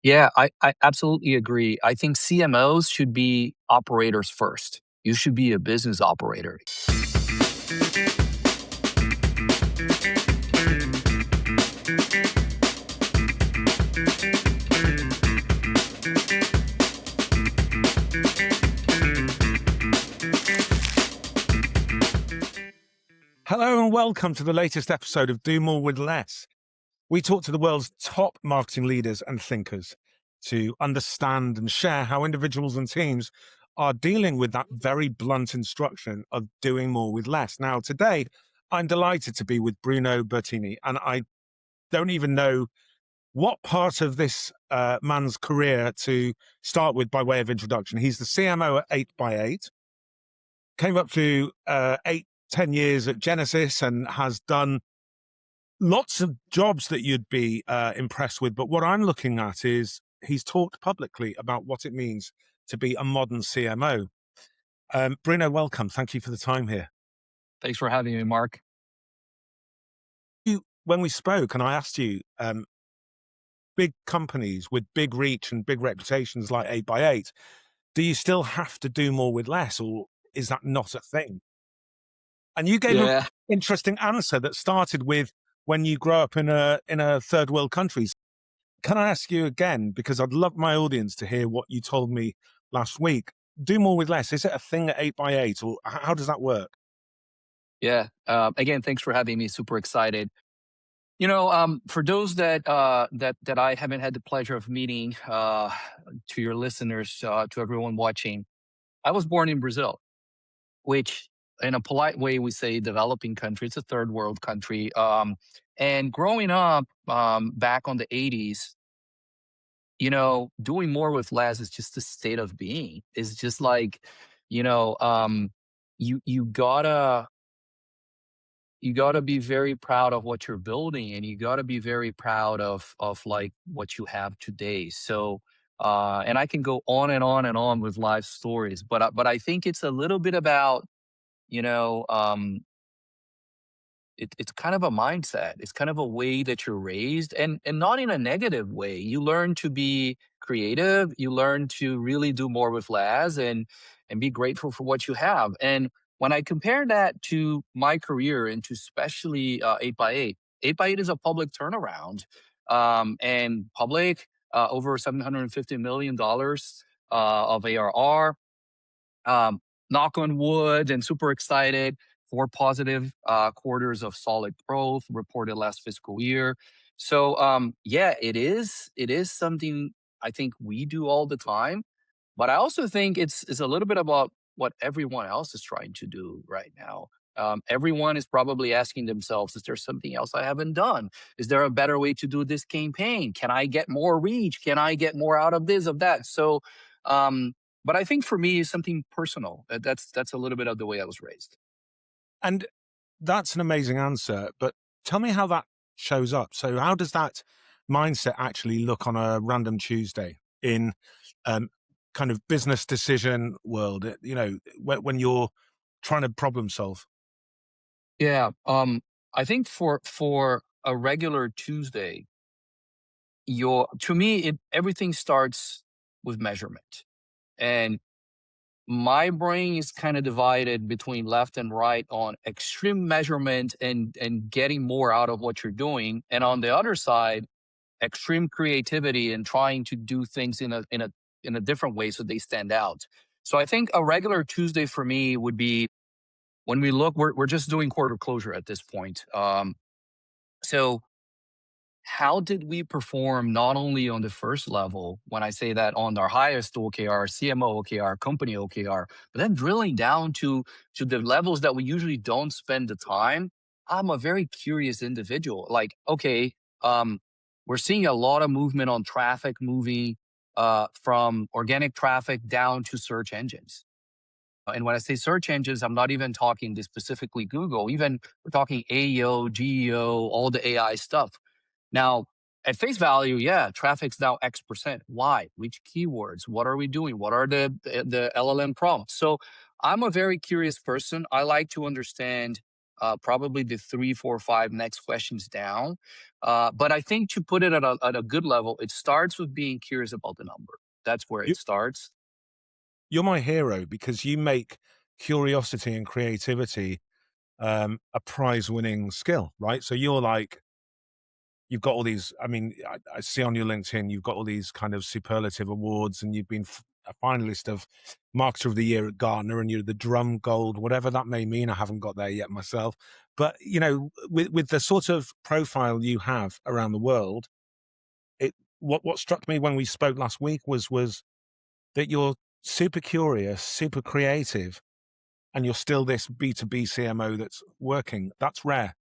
Yeah, I absolutely agree. I think CMOs should be operators first. You should be a business operator. Hello and welcome to the latest episode of Do More with Less. We talk to the world's top marketing leaders and thinkers to understand and share how individuals and teams are dealing with that very blunt instruction of doing more with less. Now, today, I'm delighted to be with Bruno Bertini, and I don't even know what part of this man's career to start with by way of introduction. He's the CMO at 8x8, came up to 10 years at Genesys and has done lots of jobs that you'd be impressed with. But what I'm looking at is he's talked publicly about what it means to be a modern CMO. Bruno, welcome. Thank you for the time here. Thanks for having me, Mark. When we spoke and I asked you, big companies with big reach and big reputations like 8x8, do you still have to do more with less, or is that not a thing? And you gave an interesting answer that started with when you grow up in a third world country. Can I ask you again, because I'd love my audience to hear what you told me last week. Do more with less. Is it a thing at 8x8, or how does that work? Yeah. Again, thanks for having me. Super excited. For those that I haven't had the pleasure of meeting, to your listeners, to everyone watching, I was born in Brazil, which in a polite way we say developing country. It's a third world country. And growing up back on the 80s, doing more with less is just a state of being. It's just like, you know, um, you gotta be very proud of what you're building, and you gotta be very proud of like what you have today. So and I can go on and on and on with life stories, but I think it's a little bit about, you know, it's kind of a mindset. It's kind of a way that you're raised, and not in a negative way. You learn to be creative. You learn to really do more with less, and be grateful for what you have. And when I compare that to my career, and to especially 8x8, 8x8 is a public turnaround, and public, over $750 million of ARR. Um, Knock on wood, and super excited for positive quarters of solid growth reported last fiscal year. So yeah, it is something I think we do all the time, but I also think it's a little bit about what everyone else is trying to do right now. Everyone is probably asking themselves, is there something else I haven't done? Is there a better way to do this campaign? Can I get more reach? Can I get more out of this, of that? So, um, but I think for me, it's something personal. That's a little bit of the way I was raised. And that's an amazing answer. But tell me how that shows up. So how does that mindset actually look on a random Tuesday in um, kind of business decision world, when you're trying to problem solve? Yeah. I think for a regular Tuesday, your to me, everything starts with measurement. And my brain is kind of divided between left and right on extreme measurement and getting more out of what you're doing, and on the other side, extreme creativity and trying to do things in a different way so they stand out. So I think a regular Tuesday for me would be, when we look, we're just doing quarter closure at this point. So how did we perform, not only on the first level, when I say that, on our highest OKR, CMO OKR, company OKR, but then drilling down to the levels that we usually don't spend the time. I'm a very curious individual. Like, okay, um, we're seeing a lot of movement on traffic, moving from organic traffic down to search engines. And when I say search engines, I'm not even talking specifically Google. Even we're talking AEO, GEO, all the AI stuff. Now, at face value, yeah, traffic's now X%. Why? Which keywords? What are we doing? What are the LLM prompts? So I'm a very curious person. I like to understand probably the 3, 4, 5 next questions down. But I think to put it at a good level, it starts with being curious about the number. That's where it You, starts. you're my hero because you make curiosity and creativity a prize-winning skill, right? So you're like, you've got all these. I mean, I see on your LinkedIn, you've got all these kind of superlative awards, and you've been a finalist of Marketer of the Year at Gartner, and you're the Drum Gold, whatever that may mean. I haven't got there yet myself, but with the sort of profile you have around the world, what struck me when we spoke last week was that you're super curious, super creative, and you're still this B2B CMO that's working. That's rare.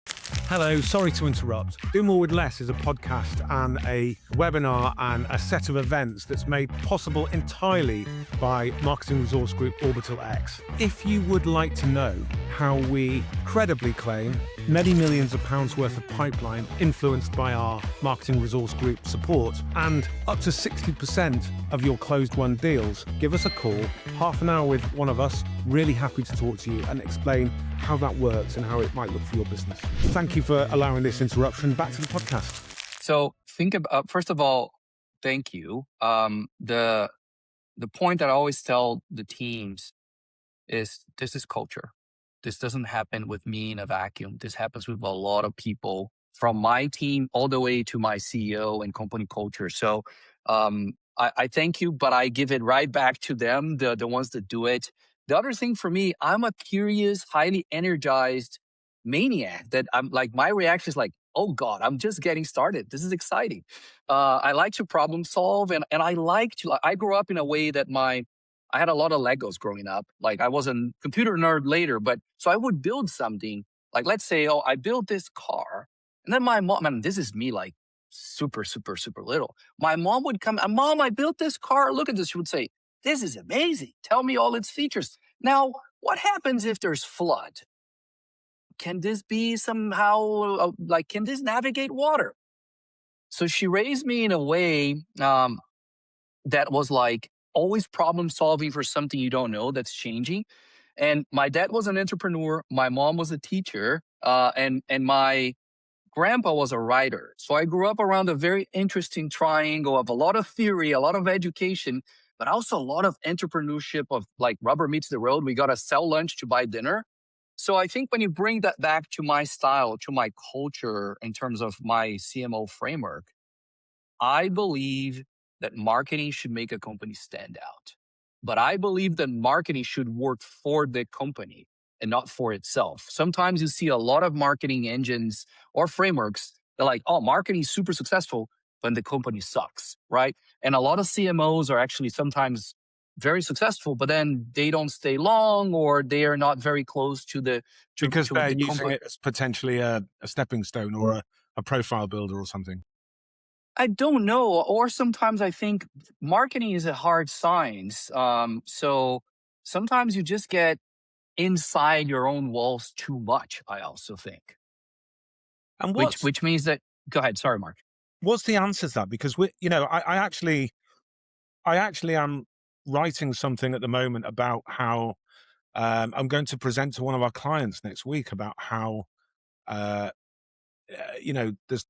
Hello, sorry to interrupt. Do More with Less is a podcast and a webinar and a set of events that's made possible entirely by marketing resource group Orbital X. If you would like to know how we credibly claim many millions of pounds worth of pipeline influenced by our marketing resource group support and up to 60% of your closed won deals, give us a call, half an hour with one of us. Really happy to talk to you and explain how that works and how it might look for your business. Thank you for allowing this interruption. Back to the podcast. So think about, first of all, thank you. The point that I always tell the teams is this is culture. This doesn't happen with me in a vacuum. This happens with a lot of people from my team all the way to my CEO and company culture. So I thank you, but I give it right back to them, the ones that do it. The other thing for me, I'm a curious, highly energized maniac that I'm like, my reaction is like, oh God, I'm just getting started. This is exciting. I like to problem solve and I like to, I grew up in a way that I had a lot of Legos growing up. Like I was a computer nerd later, but so I would build something. Like let's say, oh, I built this car, and then my mom, and this is me like super, super, super little. My mom would come, Mom, I built this car. Look at this. She would say, this is amazing. Tell me all its features. Now, what happens if there's flood? Can this be somehow like, can this navigate water? So she raised me in a way that was like always problem solving for something you don't know that's changing. And my dad was an entrepreneur. My mom was a teacher, and my grandpa was a writer. So I grew up around a very interesting triangle of a lot of theory, a lot of education, but also a lot of entrepreneurship of like rubber meets the road. We got to sell lunch to buy dinner. So I think when you bring that back to my style, to my culture in terms of my CMO framework, I believe that marketing should make a company stand out. But I believe that marketing should work for the company and not for itself. Sometimes you see a lot of marketing engines or frameworks. They're like, oh, marketing is super successful, but the company sucks, right? And a lot of CMOs are actually sometimes very successful, but then they don't stay long or they are not very close to the Because to they're the using company. it as potentially a stepping stone or a profile builder or something. I don't know. Or sometimes I think marketing is a hard science. So sometimes you just get inside your own walls too much, I also think. And Which means that go ahead, sorry, Mark. what's the answer to that? Because I actually am writing something at the moment about how I'm going to present to one of our clients next week about how uh, there's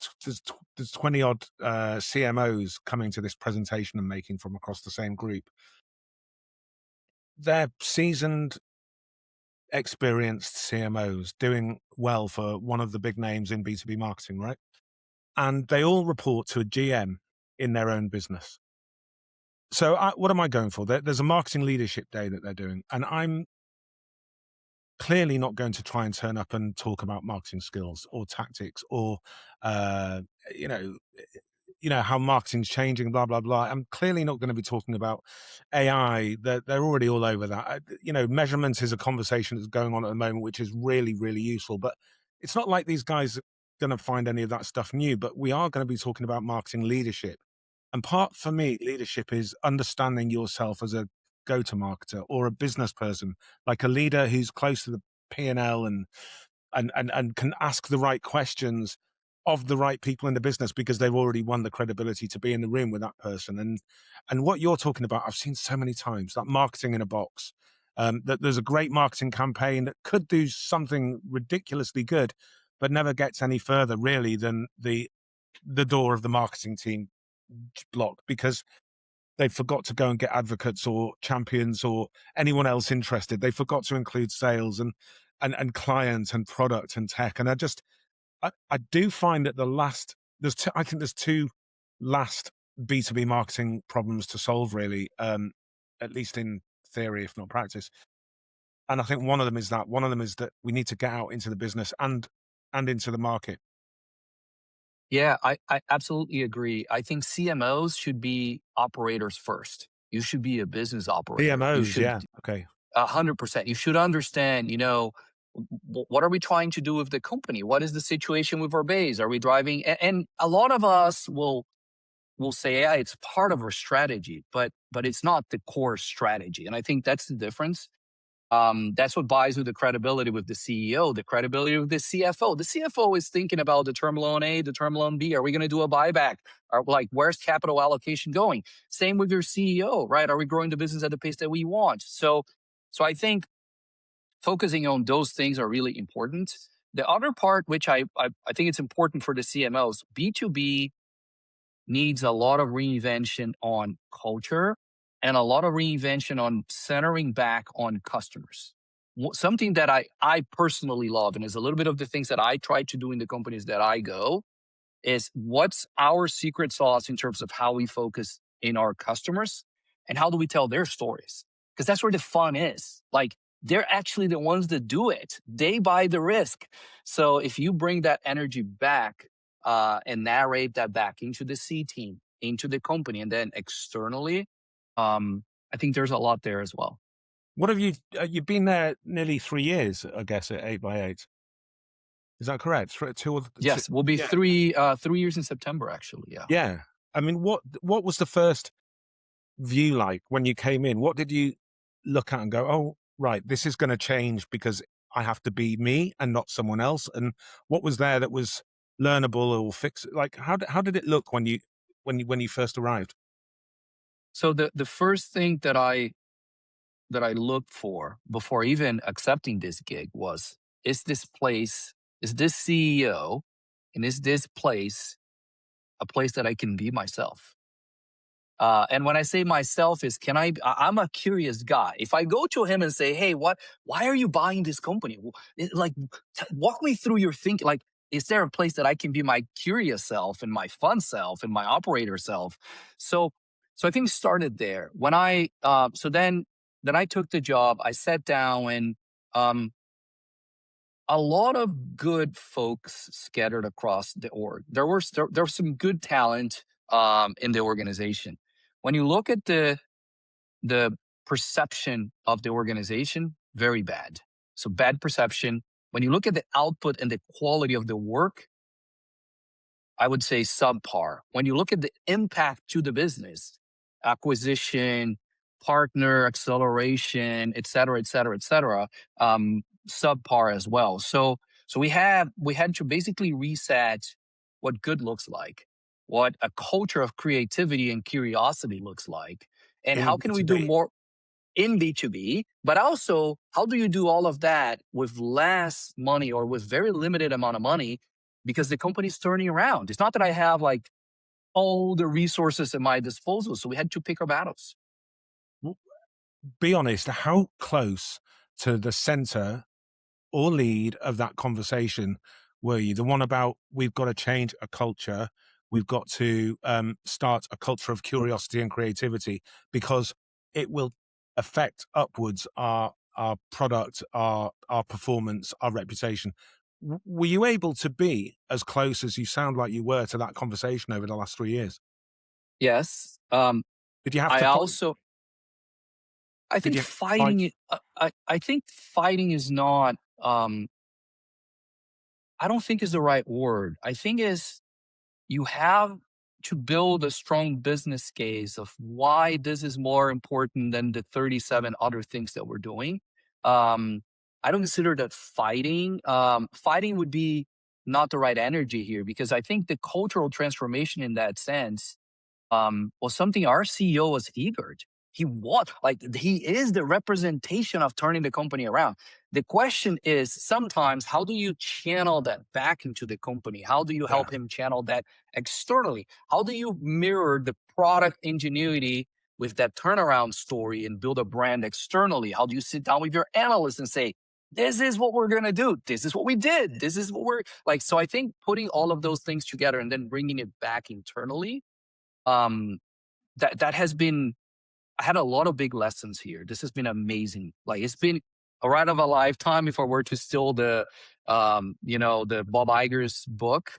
20 odd CMOs coming to this presentation and making from across the same group. They're seasoned, experienced CMOs doing well for one of the big names in B2B marketing, right? And they all report to a GM in their own business. So what am I going for? There's a marketing leadership day that they're doing, and I'm clearly not going to try and turn up and talk about marketing skills or tactics or, uh, you know, how marketing's changing, blah, blah, blah. I'm clearly not going to be talking about AI. They're already all over that. Measurement is a conversation that's going on at the moment, which is really, really useful. But it's not like these guys are going to find any of that stuff new, but we are going to be talking about marketing leadership. And part for me, leadership is understanding yourself as a go-to-marketer or a business person, like a leader who's close to the P&L and can ask the right questions of the right people in the business because they've already won the credibility to be in the room with that person. And what you're talking about, I've seen so many times, that marketing in a box. That there's a great marketing campaign that could do something ridiculously good, but never gets any further really than the door of the marketing team block, because they forgot to go and get advocates or champions or anyone else interested. They forgot to include sales and client and product and tech. And I do find that I think there's two last B2B marketing problems to solve really, at least in theory, if not practice. And I think one of them is that we need to get out into the business and into the market. Yeah, I absolutely agree. I think CMOs should be operators first. You should be a business operator. You PMOs, should yeah. Okay. 100%. You should understand, what are we trying to do with the company? What is the situation with our base? Are we driving? And a lot of us will say, yeah, it's part of our strategy, but it's not the core strategy. And I think that's the difference. That's what buys you the credibility with the CEO, the credibility with the CFO. The CFO is thinking about the term loan A, the term loan B. Are we going to do a buyback? Or like, where's capital allocation going? Same with your CEO, right? Are we growing the business at the pace that we want? So I think focusing on those things are really important. The other part, which I think it's important for the CMOs, B2B needs a lot of reinvention on culture and a lot of reinvention on centering back on customers. Something that I personally love, and is a little bit of the things that I try to do in the companies that I go, is what's our secret sauce in terms of how we focus in our customers and how do we tell their stories? Because that's where the fun is. Like, they're actually the ones that do it. They buy the risk. So if you bring that energy back and narrate that back into the C team, into the company, and then externally, I think there's a lot there as well. What have you've been there nearly 3 years, I guess, at 8x8. Is that correct? Two or two? Yes, we'll be Yeah. 3 years in September, actually. Yeah. Yeah. I mean, what was the first view like when you came in? What did you look at and go, oh, right, this is going to change because I have to be me and not someone else? And what was there that was learnable or fix? Like, how did it look when you first arrived? So the first thing that I looked for before even accepting this gig was, is this place, is this CEO, and is this place a place that I can be myself? And when I say myself is, I'm a curious guy. If I go to him and say, hey, why are you buying this company? Like, walk me through your thinking. Like, is there a place that I can be my curious self and my fun self and my operator self? So, so I think it started there. Then I took the job. I sat down and, um, a lot of good folks scattered across the org. There was some good talent in the organization. When you look at the perception of the organization, very bad. So bad perception. When you look at the output and the quality of the work, I would say subpar. When you look at the impact to the business, acquisition, partner acceleration, et cetera, et cetera, et cetera, subpar as well. So we had to basically reset what good looks like, what a culture of creativity and curiosity looks like, and In how can we do B2B? more in B2B, but also how do you do all of that with less money or with very limited amount of money because the company's turning around. It's not that I have like all the resources at my disposal. So we had to pick our battles. Be honest, how close to the center or lead of that conversation were you? The one about we've got to change a culture, we've got to start a culture of curiosity and creativity because it will affect upwards our product, our performance, our reputation. Were you able to be as close as you sound like you were to that conversation over the last 3 years? Yes. Did you have I to fight? also, I Did think you have to fight? I think fighting is not, I don't think is the right word. I think is you have to build a strong business case of why this is more important than the 37 other things that we're doing. Um, I don't consider that fighting. Fighting would be not the right energy here because I think the cultural transformation in that sense was something our CEO was eager. he is the representation of turning the company around. The question is sometimes, how do you channel that back into the company? How do you Yeah. help him channel that externally? How do you mirror the product ingenuity with that turnaround story and build a brand externally? How do you sit down with your analysts and say, this is what we're going to do. This is what we did. This is what we're like. So I think putting all of those things together and then bringing it back internally, um, that has been, I had a lot of big lessons here. This has been amazing. Like, it's been a ride of a lifetime if I were to steal the, the Bob Iger's book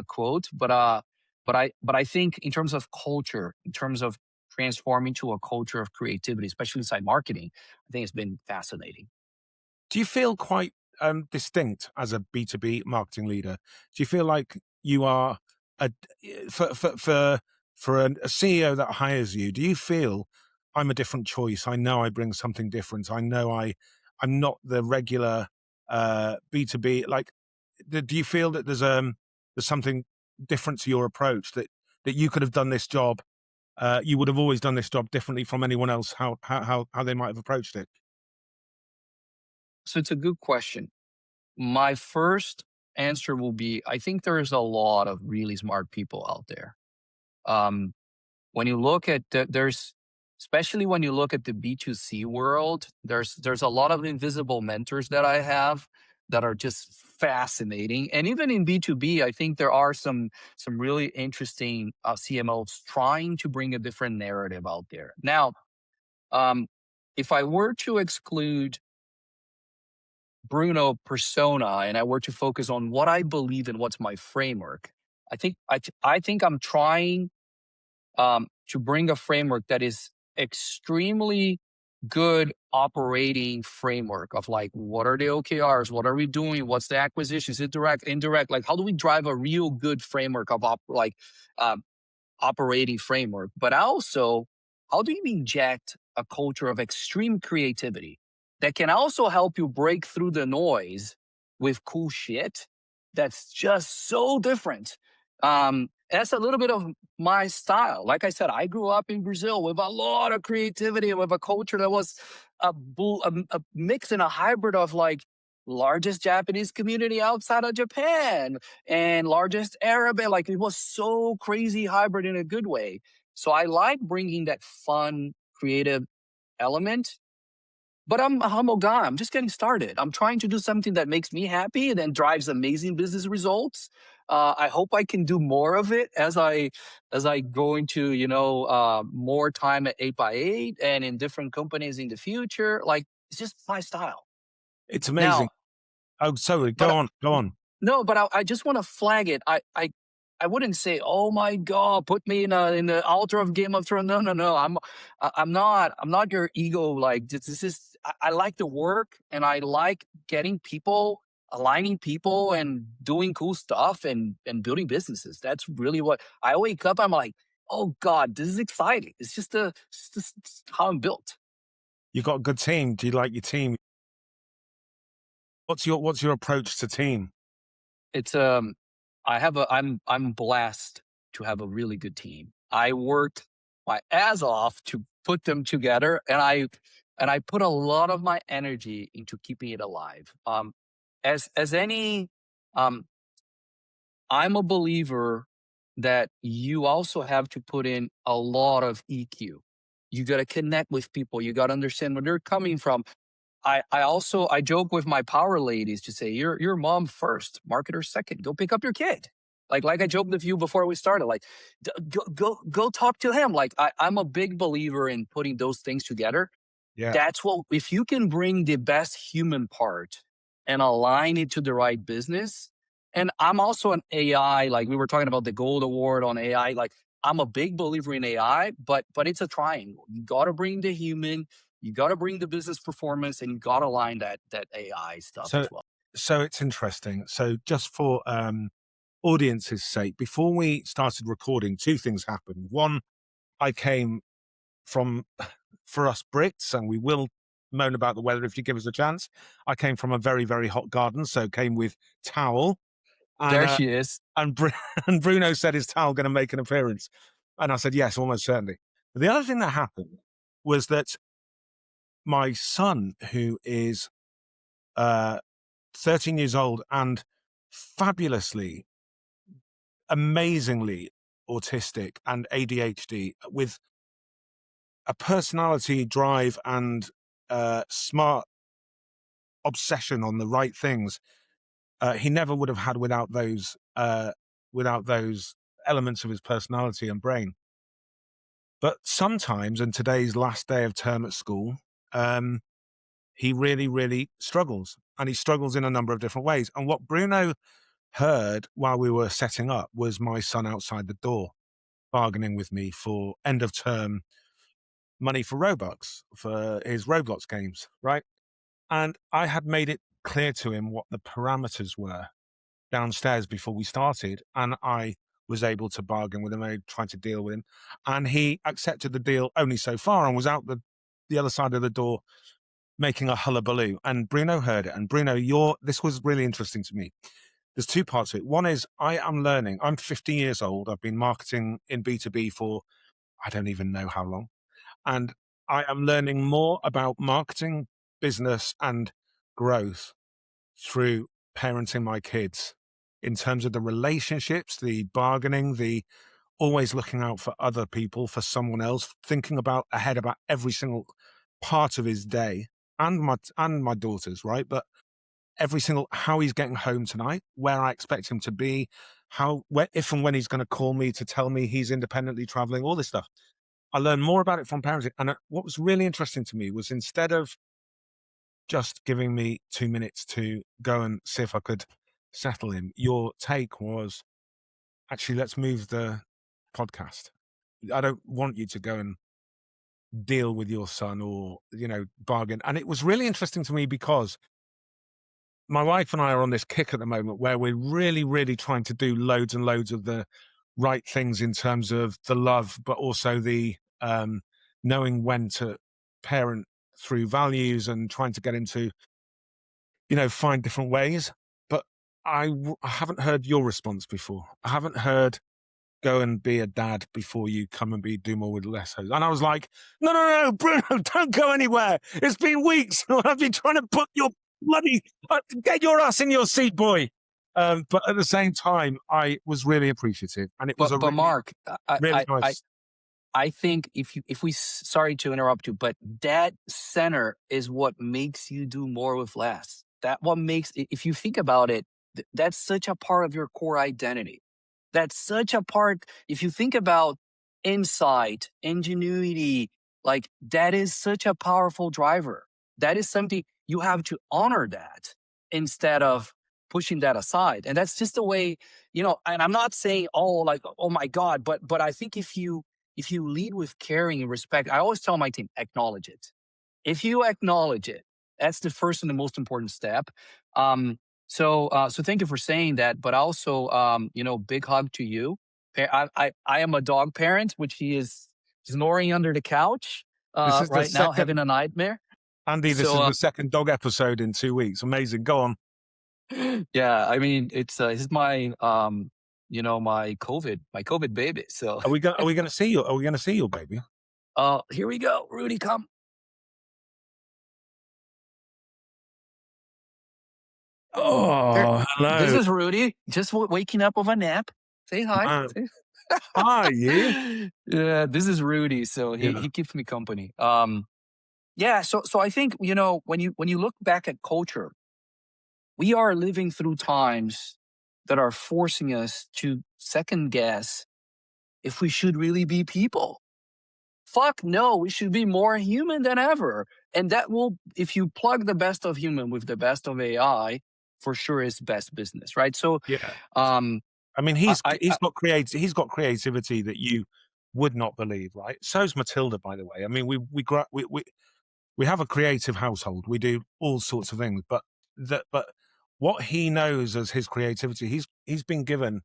quote. But I think in terms of culture, in terms of transforming to a culture of creativity, especially inside marketing, I think it's been fascinating. Do you feel quite distinct as a B2B marketing leader? Do you feel like you are a for a CEO that hires you? Do you feel I'm a different choice? I know I bring something different. I know I'm not the regular B2B. Like, do you feel that there's something different to your approach, that you could have done this job? You would have always done this job differently from anyone else. How they might have approached it? So it's a good question. My first answer will be, I think there's a lot of really smart people out there. Um, when you look at especially when you look at the B2C world, there's a lot of invisible mentors that I have that are just fascinating. And even in B2B, I think there are some really interesting CMOs trying to bring a different narrative out there. Now, um, if I were to exclude Bruno persona and I were to focus on what I believe in, what's my framework, I think I'm trying to bring a framework that is extremely good operating framework of like, what are the OKRs, what are we doing, what's the acquisitions, direct, indirect, like how do we drive a real good framework of um, operating framework, but also how do you inject a culture of extreme creativity that can also help you break through the noise with cool shit that's just so different. That's a little bit of my style. Like I said, I grew up in Brazil with a lot of creativity, with a culture that was a mix and a hybrid of like largest Japanese community outside of Japan, and largest Arab. Like, it was so crazy hybrid in a good way. So I like bringing that fun, creative element. But I'm a humble guy. I'm just getting started. I'm trying to do something that makes me happy and then drives amazing business results. I hope I can do more of it as I go into more time at 8x8 and in different companies in the future. Like, it's just my style. It's amazing. Now, Oh, sorry. Go but on. Go on. no, but I just want to flag it. I wouldn't say, "Oh my God, put me in the altar of Game of Thrones." No, no, no. I'm not your ego. Like, this is. I like the work, and I like getting people, aligning people, and doing cool stuff, and building businesses. That's really what I wake up. I'm like, oh God, this is exciting. It's just how I'm built. You've got a good team. Do you like your team? What's your approach to team? It's I'm blessed to have a really good team. I worked my ass off to put them together, and I put a lot of my energy into keeping it alive. As any um I'm a believer that you also have to put in a lot of EQ. You got to connect with people. You got to understand where they're coming from. I joke with my power ladies to say, your mom first, marketer second. Go pick up your kid. Like I joked with you before we started. Like, go talk to him. Like, I'm a big believer in putting those things together. Yeah. That's what, if you can bring the best human part and align it to the right business. And I'm also an AI, like we were talking about the gold award on AI. Like, I'm a big believer in AI, but it's a triangle. You got to bring the human, you got to bring the business performance, and you got to align that AI stuff So as well. so it's interesting. So just for audience's sake, before we started recording, two things happened. One, I came from for us Brits, and we will moan about the weather if you give us a chance. I came from a very, very hot garden, so came with towel. And There she is. and, and Bruno said, "Is towel going to make an appearance?" And I said, "Yes, almost certainly." But the other thing that happened was that my son, who is 13 years old and fabulously, amazingly autistic and ADHD, with a personality drive and smart obsession on the right things, he never would have had without those elements of his personality and brain. But sometimes, in today's last day of term at school, he really, really struggles, and he struggles in a number of different ways. And what Bruno heard while we were setting up was my son outside the door bargaining with me for end of term money for Robux, for his Roblox games, right? And I had made it clear to him what the parameters were downstairs before we started, and I was able to bargain with him. I tried to deal with him, and he accepted the deal only so far and was out the other side of the door making a hullabaloo. And Bruno heard it. And Bruno, this was really interesting to me. There's two parts of it. One is I am learning. I'm 50 years old. I've been marketing in B2B for I don't even know how long. And I am learning more about marketing, business, and growth through parenting my kids in terms of the relationships, the bargaining, the always looking out for other people, for someone else, thinking ahead about every single part of his day and my daughter's, right? But every single how he's getting home tonight, where I expect him to be, if and when he's going to call me to tell me he's independently traveling, all this stuff. I learned more about it from parenting. And what was really interesting to me was instead of just giving me 2 minutes to go and see if I could settle him, your take was actually, let's move the podcast. I don't want you to go and deal with your son or, bargain. And it was really interesting to me because my wife and I are on this kick at the moment where we're really, really trying to do loads and loads of the right things in terms of the love, but also the knowing when to parent through values and trying to get him to, find different ways. But I haven't heard your response before. I haven't heard go and be a dad before you come and do more with less. And I was like, no, Bruno, don't go anywhere. It's been weeks. I've been trying to put your bloody, get your ass in your seat, boy. But at the same time, I was really appreciative, and it was a But really, Mark, really nice. I think sorry to interrupt you, but that center is what makes you do more with less. That what makes, if you think about it, that's such a part of your core identity. That's such a part. If you think about insight, ingenuity, like that is such a powerful driver. That is something you have to honor that instead of pushing that aside. And that's just the way, and I'm not saying, oh, like, oh my God, but I think if you lead with caring and respect, I always tell my team, acknowledge it. If you acknowledge it, that's the first and the most important step. So thank you for saying that, but also, big hug to you. I am a dog parent, which he is snoring under the couch This is the right now, having second, a nightmare. Andy. This So is the second dog episode in 2 weeks. Amazing. Go on. yeah, I mean, it's my my COVID baby. So Are we going to see you? Are we going to see your baby? here we go, Rudy, come. Here, Oh, this hello. is Rudy, just waking up of a nap. Say hi. Hi, you. Yeah, this is Rudy, so Yeah. he keeps me company. Yeah, so I think, when you look back at culture, we are living through times that are forcing us to second guess if we should really be people. Fuck no, we should be more human than ever. And that will, if you plug the best of human with the best of AI, for sure is best business, right? So, Yeah. um, I mean, I he's got creativity that you would not believe, right? So's Matilda, by the way. I mean, we have a creative household. We do all sorts of things, but what he knows as his creativity, he's been given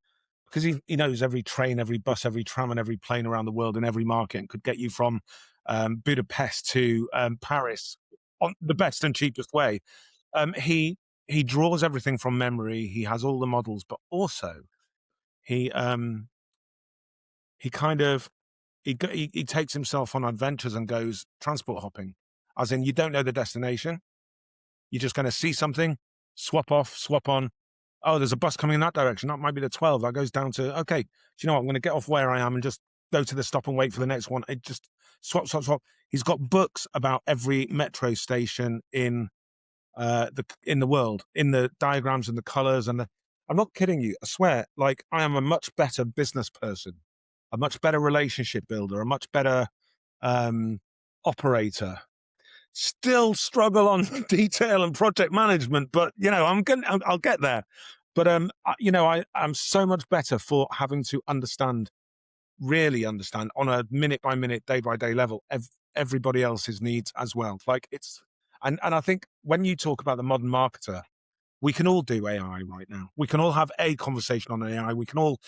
because he knows every train, every bus, every tram, and every plane around the world in every market, and could get you from Budapest to Paris on the best and cheapest way. He draws everything from memory. He has all the models, but also he he kind of he takes himself on adventures and goes transport hopping, as in you don't know the destination. You're just going to see something, swap off, swap on. Oh, there's a bus coming in that direction. That might be the 12. That goes down to, okay, do you know what? I'm going to get off where I am and just go to the stop and wait for the next one. It just swap, swap, swap. He's got books about every metro station in the world, in the diagrams and the colors and the. I'm not kidding you. I swear, like I am a much better business person, a much better relationship builder, a much better um, operator. Still struggle on detail and project management, but I'll get there. But I'm so much better for having to really understand on a minute by minute, day by day level, everybody else's needs as well. Like and I think when you talk about the modern marketer, we can all do AI right now. We can all have a conversation on AI. We can all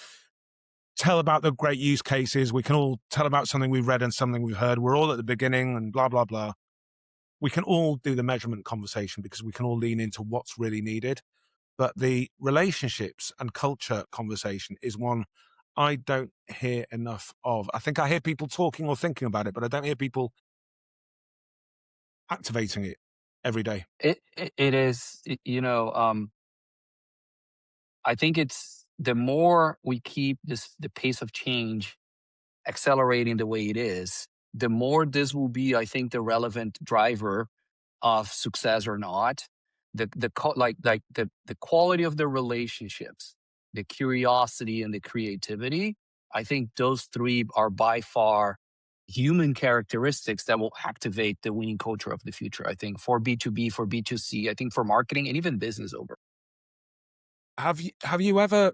tell about the great use cases. We can all tell about something we've read and something we've heard. We're all at the beginning and blah, blah, blah. We can all do the measurement conversation because we can all lean into what's really needed. But the relationships and culture conversation is one I don't hear enough of. I think I hear people talking or thinking about it, but I don't hear people activating it every day. It is, I think it's the more we keep the pace of change accelerating the way it is, the more this will be, I think, the relevant driver of success or not. The quality of the relationships, the curiosity and the creativity. I think those three are by far human characteristics that will activate the winning culture of the future. I think for B2B, for B2C, I think for marketing and even business over. Have you ever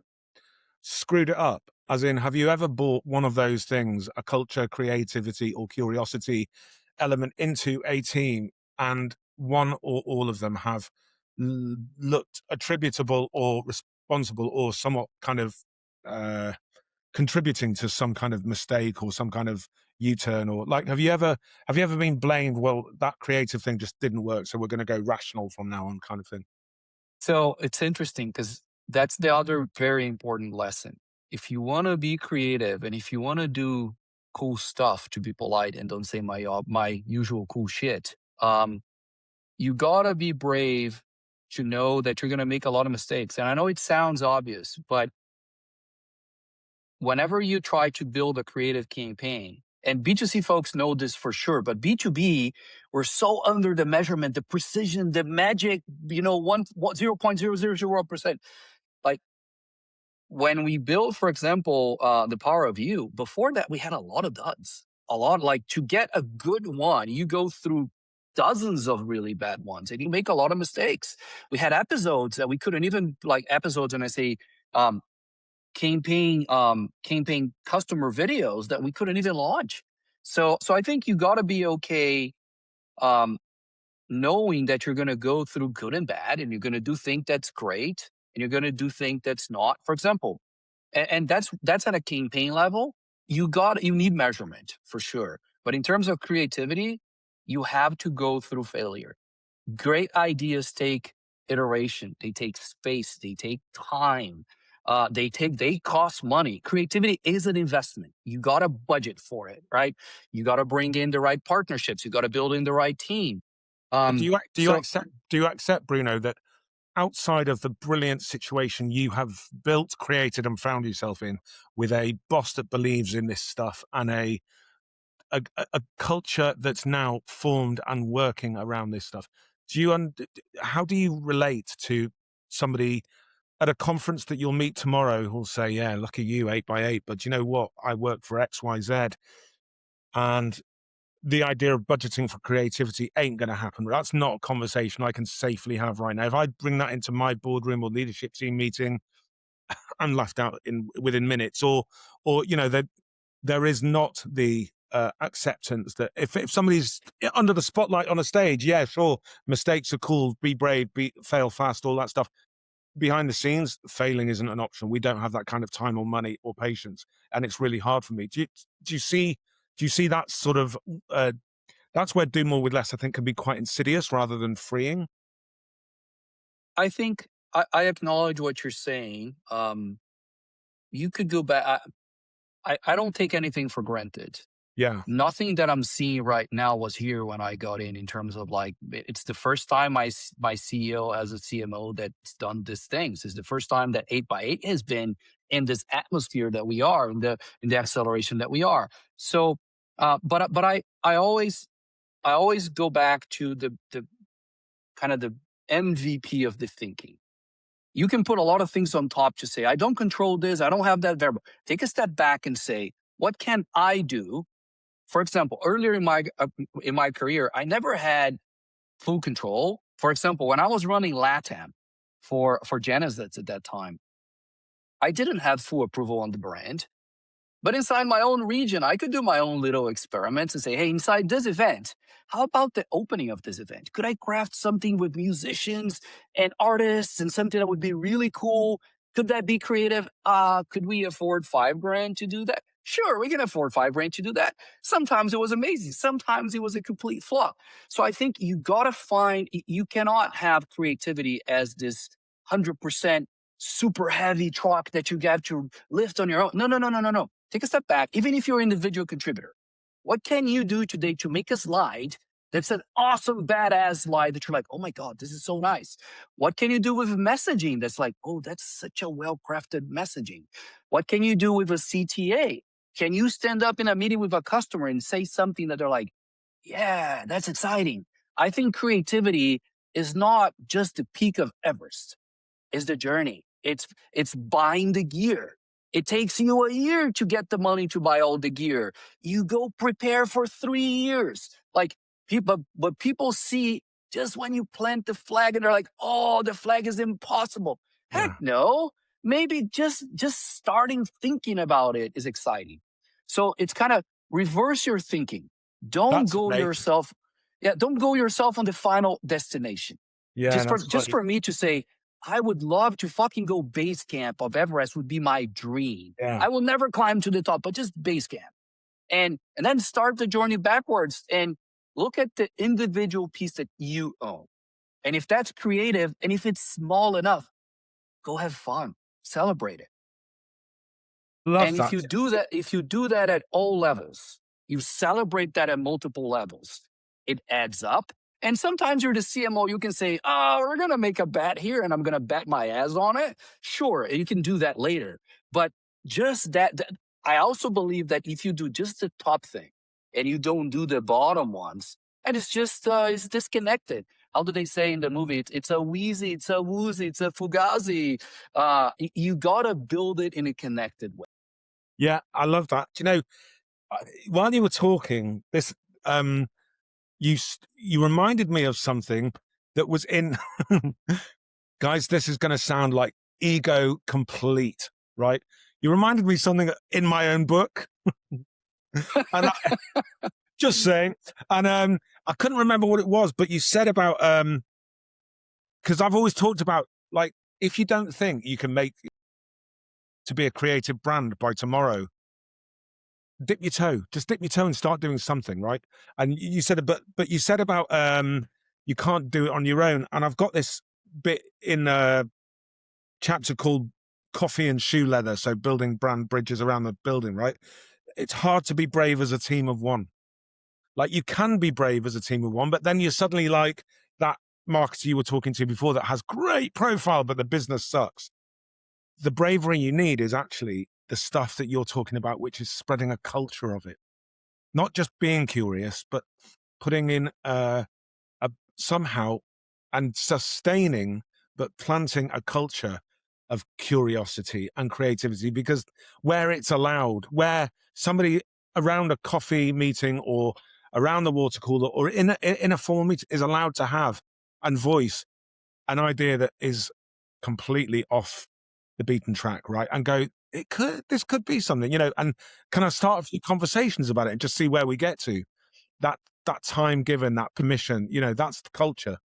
screwed it up? As in, have you ever brought one of those things, a culture, creativity, or curiosity element into a team, and one or all of them have looked attributable or responsible or somewhat kind of uh, contributing to some kind of mistake or some kind of U-turn? Or like, have you ever been blamed? Well, that creative thing just didn't work, so we're going to go rational from now on, kind of thing. So it's interesting because that's the other very important lesson. If you want to be creative and if you want to do cool stuff, to be polite and don't say my usual cool shit, you gotta be brave to know that you're gonna make a lot of mistakes. And I know it sounds obvious, but whenever you try to build a creative campaign, and B2C folks know this for sure, but B2B, we're so under the measurement, the precision, the magic, 0.000%. Like when we built, for example, the Power of You, before that, we had a lot of duds. A lot, like to get a good one, you go through dozens of really bad ones and you make a lot of mistakes. We had episodes that we couldn't even, like episodes, and I say, um, campaign customer videos that we couldn't even launch. So I think you got to be okay, um, knowing that you're going to go through good and bad, and you're going to do things that's great, and you're going to do things that's not. For example, and that's at a campaign level. You need measurement for sure, but in terms of creativity, you have to go through failure. Great ideas take iteration, they take space, they take time, they cost money. Creativity is an investment. You got to budget for it, right? You got to bring in the right partnerships, you got to build in the right team. But um so do you accept, Bruno, that outside of the brilliant situation you have built, created, and found yourself in, with a boss that believes in this stuff and a culture that's now formed and working around this stuff, how do you relate to somebody at a conference that you'll meet tomorrow who'll say, "Yeah, lucky you, 8x8, but you know what? I work for XYZ, and the idea of budgeting for creativity ain't going to happen." That's not a conversation I can safely have right now. If I bring that into my boardroom or leadership team meeting, I'm laughed out within minutes. Or there is not the acceptance that if somebody's under the spotlight on a stage, yeah, sure, mistakes are cool, be brave, fail fast, all that stuff. Behind the scenes, failing isn't an option. We don't have that kind of time or money or patience, and it's really hard for me. Do you see that sort of uh, that's where do more with less, I think, can be quite insidious rather than freeing. I think I acknowledge what you're saying. You could go back. I don't take anything for granted. Yeah. Nothing that I'm seeing right now was here when I got in terms of like, it's the first time my CEO as a CMO that's done these things. It's the first time that 8x8 has been in this atmosphere that we are, in the acceleration that we are. So, but I always go back to the kind of the MVP of the thinking. You can put a lot of things on top to say, I don't control this, I don't have that variable. Take a step back and say, what can I do? For example, earlier in my career, I never had full control. For example, when I was running LATAM for Genesys at that time, I didn't have full approval on the brand. But inside my own region, I could do my own little experiments and say, hey, inside this event, how about the opening of this event? Could I craft something with musicians and artists and something that would be really cool? Could that be creative? Could we afford 5 grand to do that? Sure, we can afford 5 grand to do that. Sometimes it was amazing. Sometimes it was a complete flop. So I think you gotta find, you cannot have creativity as this 100% super heavy truck that you have to lift on your own. No, no, no, no, no, no. Take a step back. Even if you're an individual contributor, what can you do today to make a slide that's an awesome, badass slide that you're like, oh my God, this is so nice? What can you do with messaging that's like, oh, that's such a well crafted messaging? What can you do with a CTA? Can you stand up in a meeting with a customer and say something that they're like, yeah, that's exciting? I think creativity is not just the peak of Everest, is the journey. It's buying the gear. It takes you a year to get the money to buy all the gear. You go prepare for 3 years. Like people, but people see just when you plant the flag and they're like, oh, the flag is impossible. Heck Yeah. no. Maybe just starting thinking about it is exciting. So it's kind of reverse your thinking. Don't That's go amazing. yourself. Yeah, don't go yourself on the final destination. Yeah. Just for That's just like, for me to say, I would love to fucking go base camp of Everest would be my dream. yeah. I will never climb to the top, but just base camp. And then start the journey backwards and look at the individual piece that you own. And if that's creative and if it's small enough, go have fun. Celebrate it. Love And that. if you do that at all levels, you celebrate that at multiple levels, it adds up. And sometimes you're the CMO, you can say, oh, we're going to make a bet here and I'm going to bet my ass on it. Sure, you can do that later. But just that, I also believe that if you do just the top thing and you don't do the bottom ones, and it's disconnected. How do they say in the movie? It's a wheezy, it's a woozy, it's a fugazi. You got to build it in a connected way. Yeah. I love that. Do you know, while you were talking, this, um, you reminded me of something that was in, guys, this is going to sound like ego complete, right? You reminded me of something in my own book. And just saying. And I couldn't remember what it was, but you said about because I've always talked about like if you don't think you can make to be a creative brand by tomorrow, dip your toe. Just dip your toe and start doing something, right? And you said, but you said about you can't do it on your own. And I've got this bit in a chapter called "Coffee and Shoe Leather," so building brand bridges around the building, right? It's hard to be brave as a team of one. Like you can be brave as a team of one, but then you're suddenly like that marketer you were talking to before that has great profile, but the business sucks. The bravery you need is actually the stuff that you're talking about, which is spreading a culture of it. Not just being curious, but putting in a somehow and sustaining, but planting a culture of curiosity and creativity because where it's allowed, where somebody around a coffee meeting or around the water cooler or in a formal meeting is allowed to have and voice an idea that is completely off the beaten track, right? And go, this could be something, and can I start a few conversations about it and just see where we get to? That time given, that permission, that's the culture.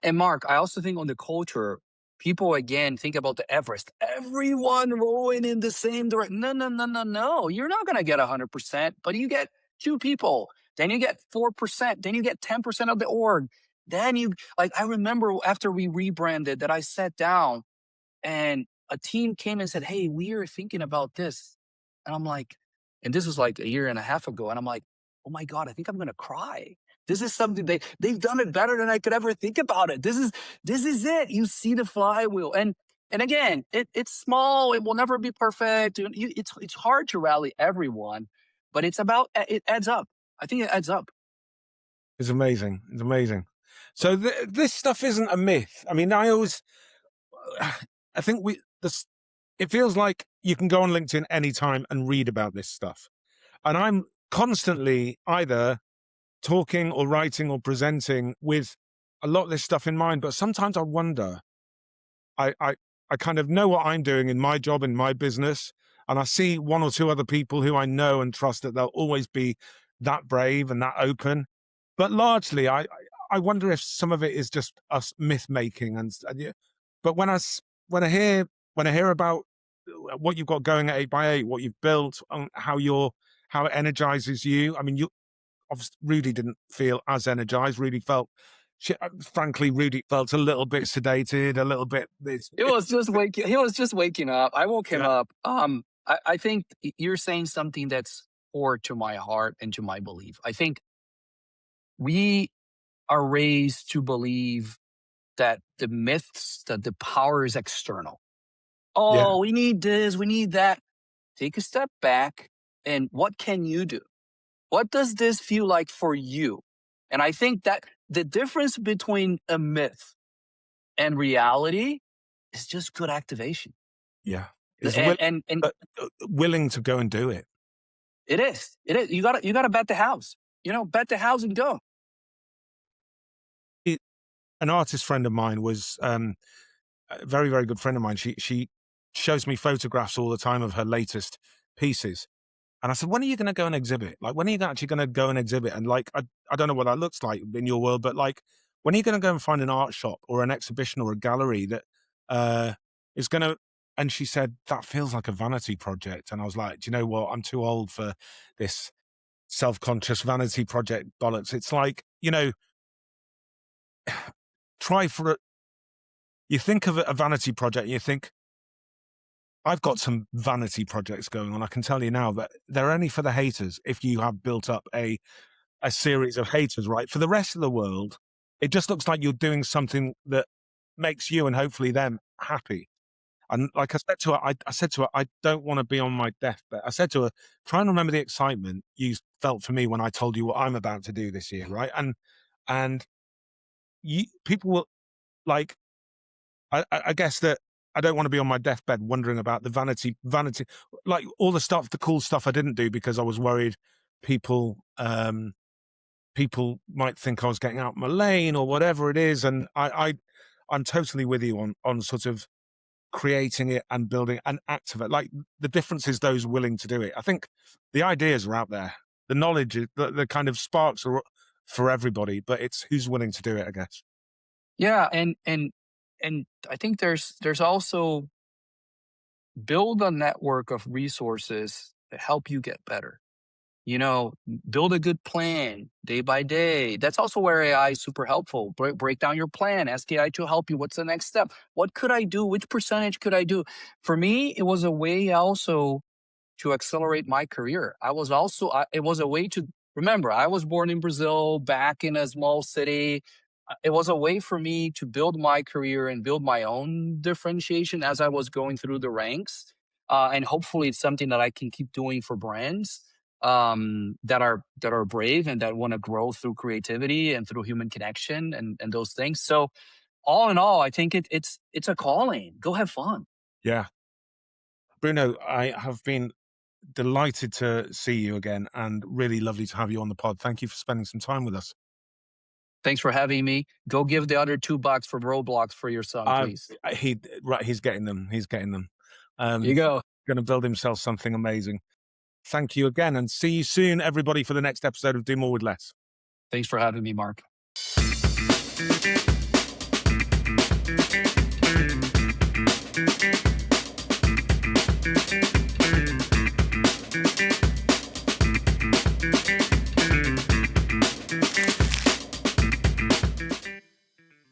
And Mark, I also think on the culture, people again think about the Everest. Everyone rowing in the same direction. No, no, no, no, no. You're not going to get 100%, but you get 2 people. Then you get 4%. Then you get 10% of the org. Then I remember after we rebranded that I sat down and a team came and said, hey, we are thinking about this. And I'm like, And this was like a year and a half ago. And I'm like, oh my God, I think I'm going to cry. This is something they've done it better than I could ever think about it. This is it. You see the flywheel. And again, it's small. It will never be perfect. It's hard to rally everyone, but it adds up. I think it adds up. It's amazing. It's amazing. So this stuff isn't a myth. I mean, I think it feels like you can go on LinkedIn anytime and read about this stuff. And I'm constantly either talking or writing or presenting with a lot of this stuff in mind. But sometimes I wonder, I kind of know what I'm doing in my job, in my business, and I see one or two other people who I know and trust that they'll always be that brave and that open. But largely, I wonder if some of it is just us myth making. But when I hear about what you've got going at 8x8, what you've built, how it energizes you. I mean, obviously Rudy didn't feel as energized. Frankly, Rudy felt a little bit sedated, a little bit. He was just waking up. I woke him Yeah, up. I think you're saying something that's core to my heart and to my belief. I think we are raised to believe that the power is external. yeah, Oh, we need this, we need that. Take a step back, and what can you do? What does this feel like for you? And I think that the difference between a myth and reality is just good activation. yeah. Is And willing to go and do it. it is. It is. You gotta bet the house. Bet the house and go. An artist friend of mine was a very, very good friend of mine. She shows me photographs all the time of her latest pieces. And I said, when are you going to go and exhibit? Like, when are you actually going to go and exhibit? And like, I don't know what that looks like in your world, but like, when are you going to go and find an art shop or an exhibition or a gallery that is going to, and she said, that feels like a vanity project. And I was like, do you know what? I'm too old for this self-conscious vanity project bollocks. It's like, you think of a vanity project, you think, I've got some vanity projects going on. I can tell you now that they're only for the haters if you have built up a series of haters, right? For the rest of the world, it just looks like you're doing something that makes you and hopefully them happy. And like I said to her, I don't want to be on my deathbed. I said to her, try and remember the excitement you felt for me when I told you what I'm about to do this year, right? And people will like, I guess that I don't want to be on my deathbed wondering about the vanity, like all the cool stuff I didn't do because I was worried people might think I was getting out my lane or whatever it is. And I'm totally with you on sort of creating it and building and activate. Like the difference is those willing to do it. I think the ideas are out there. The knowledge, the kind of sparks are for everybody, but it's who's willing to do it, I guess. Yeah, and I think there's also build a network of resources that help you get better. you know, Build a good plan day by day. That's also where AI is super helpful. Break down your plan, ask AI to help you. What's the next step? What could I do? Which percentage could I do? For me, it was a way also to accelerate my career. It was a way to remember, I was born in Brazil, back in a small city. It was a way for me to build my career and build my own differentiation as I was going through the ranks. And hopefully, it's something that I can keep doing for brands that are brave and that want to grow through creativity and through human connection and those things. So, all in all, I think it's a calling. Go have fun. Yeah. Bruno, I have been delighted to see you again and really lovely to have you on the pod. Thank you for spending some time with us. Thanks for having me. Go give the other $2 for Roblox for your son, please. He's getting them. He's getting them. You go. Going to build himself something amazing. Thank you again and see you soon, everybody, for the next episode of Do More with Less. Thanks for having me, Mark.